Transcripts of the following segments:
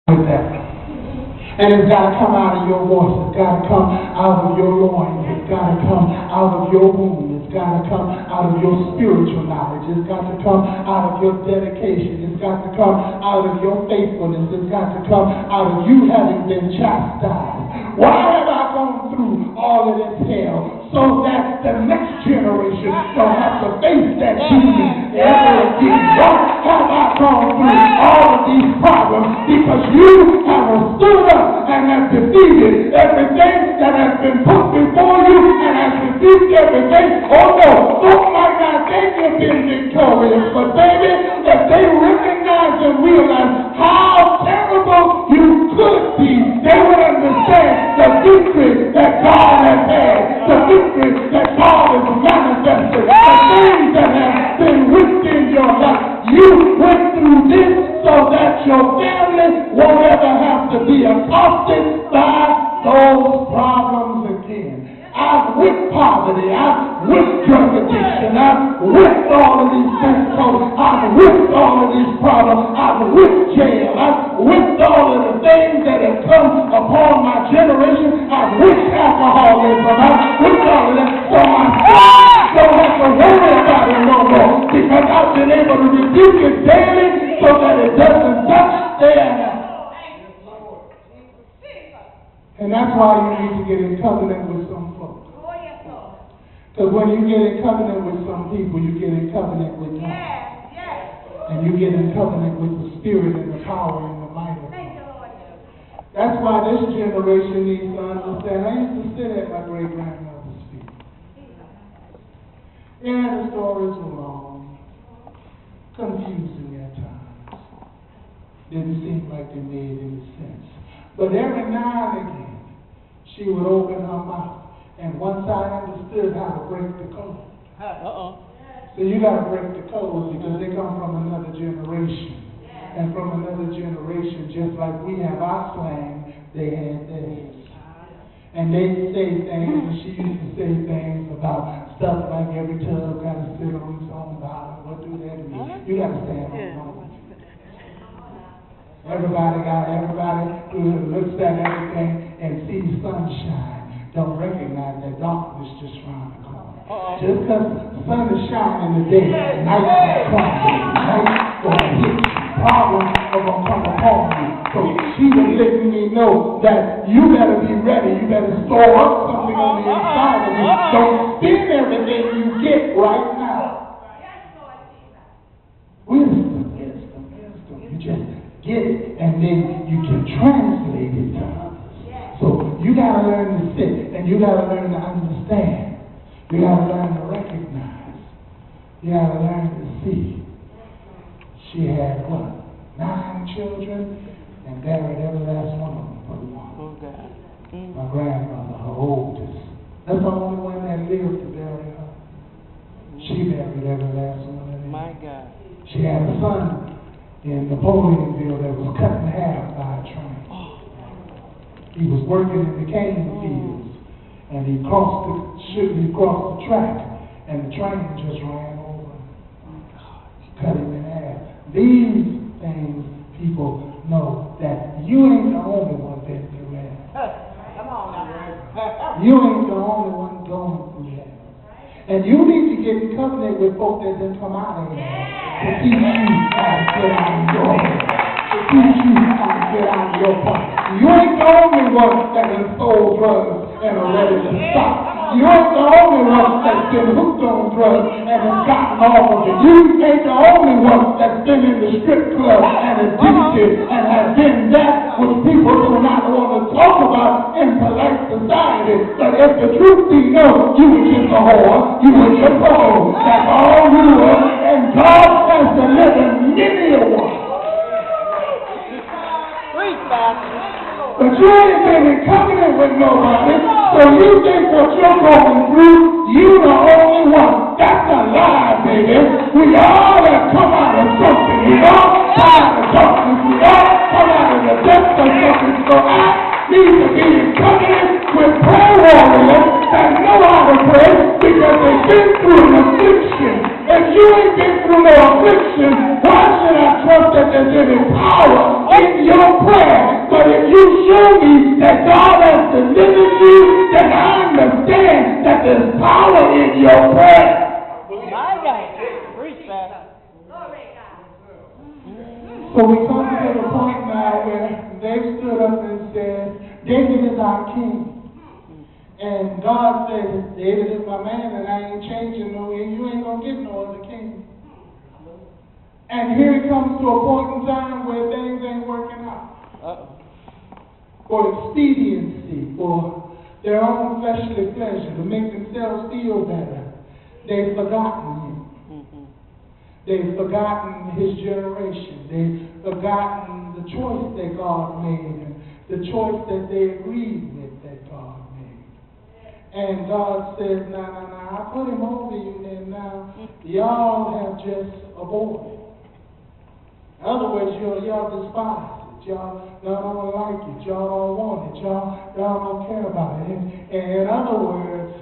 with that. And it's got to come out of your voice. It's got to come out of your loins. It's got to come out of your womb. It's got to come out of your spiritual knowledge. It's got to come out of your dedication. It's got to come out of your faithfulness. It's got to come out of you having been chastised. Why have I gone through all of this hell? So that the next generation don't have to face that demon ever again. Why have I gone through all of these problems? Because you have stood up and have defeated everything that has been put before you and has defeated everything. Oh no, folks might not think you've been victorious, but baby, if they recognize and realize how terrible you could be, they would understand the victory that God has had, the victory that God has manifested, the things that have been within your life. You went through this so that your family won't ever have to be accosted by those problems again. I've whipped poverty, I've whipped drug addiction, I've whipped all of these things, I've whipped all of these problems, I've whipped jail, I've whipped all of the things that have come upon my generation, I've whipped alcoholism, I've whipped all of that, so my son don't have to worry about it no more, because I've been able to rebuke it daily so that it doesn't touch their health. And that's why you need to get in covenant with some folks. Because when you get in covenant with some people, you get in covenant with God. And you get in covenant with the Spirit and the power and the might of God. That's why this generation needs to understand. I used to sit at my great-grandmother's feet. Yeah, the stories were long, confusing at times. Didn't seem like they made any sense. But every now and again, she would open her mouth. And once I understood how to break the code. So you got to break the code because they come from another generation. And from another generation, just like we have our slang, they had theirs. And they say things, and she used to say things about stuff like every tub got to sit on its own bottom. What do that mean? You got to stand on your own. Everybody who looks at everything and sees sunshine don't recognize that darkness just around the corner. Just because the sun is shining in the day, night is coming. Night's going to hit you. Problems are going to come upon you. So she was letting me know that you better be ready. You better store up something on the inside of you. Don't spend everything you get right now. Wisdom. You just get it, and then you can translate it to others. So you got to learn to sit, and you got to learn to understand. You got to learn to recognize. You got to learn to see. She had what? 9 children, and buried every last one of them for one. Oh God. My grandmother, her oldest. That's the only one that lived to bury her. She buried every last one of them. My God. She had a son in Napoleonville that was cut in half by a train. He was working in the cane fields, and he crossed the track, and the train just ran over him. Cut him in half. These things, people know that you ain't the only one been through that. Come on now. You ain't the only one going through that. And you need to get in covenant with folks that didn't come out of here to teach you how to get out of your head, to teach you how to get out of your pocket. You ain't the only one that has sold drugs and are ready to stop. You ain't the only one that's been hooked on drugs and has gotten off of it. You ain't the only one that's been in the strip club and addicted and has been that which people do not want to talk about in polite society. But if the truth be known, you were just a whore, you were just a hoe. That's all you were. And God has delivered many a one. But you ain't been in covenant with nobody, so you think what you're going through, you the only one. That's a lie, baby. We all have come out of something. We all come out of darkness. We all come out of the depths of something. So I need to be in covenant with prayer warriors that know how to pray because they've been through an affliction. If you ain't been through no affliction, why should I trust that there's any power in your prayer? there's power in your prayer. My God. Preach that. So we come to the point now where they stood up and said, David is our king. And God said, David is my man, and I ain't changing no way. You ain't going to get no other king. And here it comes to a point in time where things ain't working out. For expediency, for their own fleshly pleasure, to make themselves feel better, they've forgotten him. They've forgotten his generation. They've forgotten the choice that God made and the choice that they agreed with that God made. And God said, no, I put him over you, and now y'all have just aborted. In other words, y'all despise it. Y'all don't like it. Y'all don't want it. Y'all don't care about it. And in other words,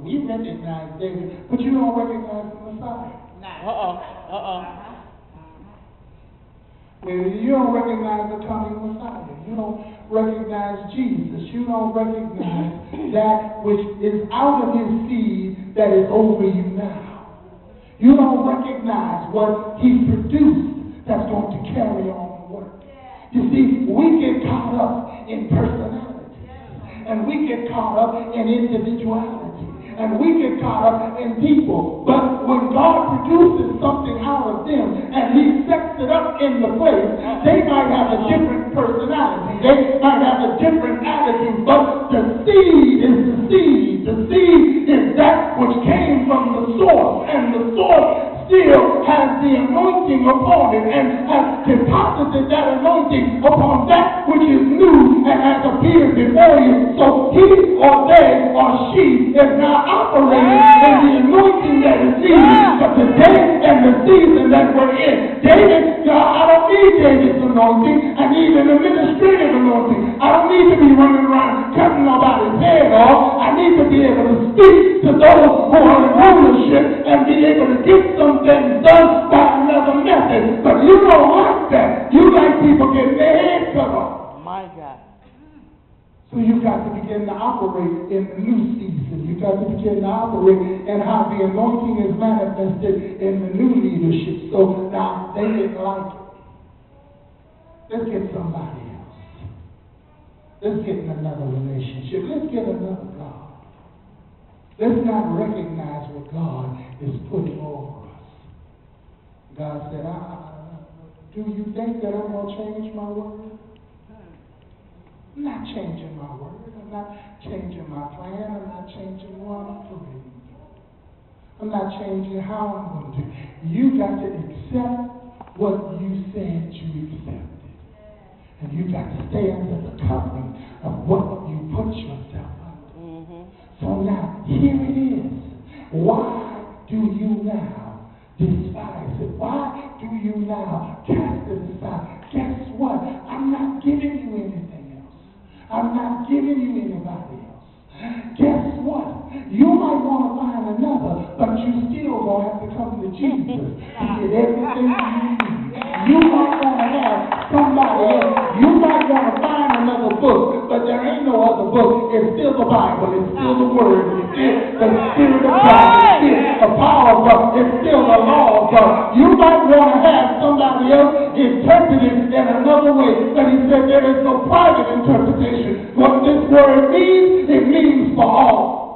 we recognize David, but you don't recognize the Messiah. Well, you don't recognize the coming Messiah. You don't recognize Jesus. You don't recognize that which is out of his seed that is over you now. You don't recognize what he produced that's going to carry on the work. You see, we get caught up in personality, and we get caught up in individuality, and we get caught up in people. But when God produces something out of them and he sets it up in the place, they might have a different personality. They might have a different attitude, but the seed is the seed. The seed is that which came from the source, and the source still has the anointing upon it and has deposited that anointing upon that which is new and has appeared before you. So he or they or she is now operating in the anointing that is needed for the day and the season that we're in. David, I don't need David's anointing. I need an administrative anointing. I don't need to be running around cutting nobody's head off. I need to be able to speak to those who are in rulership and be able to get some things done by another method. But you don't like that. You like people getting their heads cut off. My God. So you've got to begin to operate in the new season. You've got to begin to operate in how the anointing is manifested in the new leadership. So now they didn't like it. Let's get somebody else. Let's get in another relationship. Let's get another God. Let's not recognize what God is putting over us. God said, do you think that I'm going to change my word? I'm not changing my word. I'm not changing my plan. I'm not changing what I'm operating. I'm not changing how I'm going to do it. You got to accept what you said you accepted. And you got to stay under the covering of what you put yourself under. So now, here it is. Why do you now despise it? Why do you now cast it aside? Guess what? I'm not giving you anything else. I'm not giving you anybody else. Guess what? You might want to find another, but you still going to have to come to Jesus to get everything you need. You might want to have somebody else. You might want to find another book, but there ain't no other book. It's still the Bible. It's still the Word. It's still the Spirit of God. It's still the power of God. It's still the law of God. You might want to have somebody else interpret it in another way, but he said there is no private interpretation. What this word means, it means for all.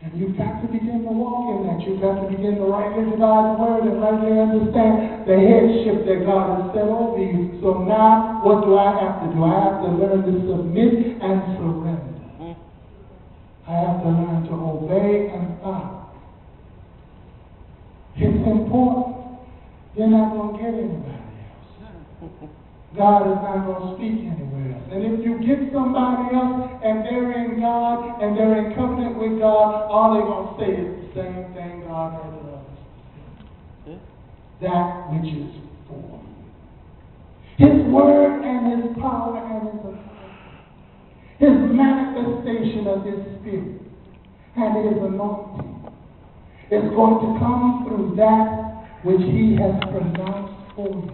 And you've got to begin to walk in that. You've got to begin to rightly divide the word and rightly understand the headship that God has set over you. So now, what do I have to do? I have to learn to submit and surrender. I have to learn to obey and follow. It's important. You're not going to get anybody else. God is not going to speak anywhere else. And if you get somebody else and they're in God and they're in covenant with God, all they're going to say is the same thing God has done. That which is for you. His word and his power and his authority. His manifestation of his spirit and his anointing is going to come through that which he has pronounced for you.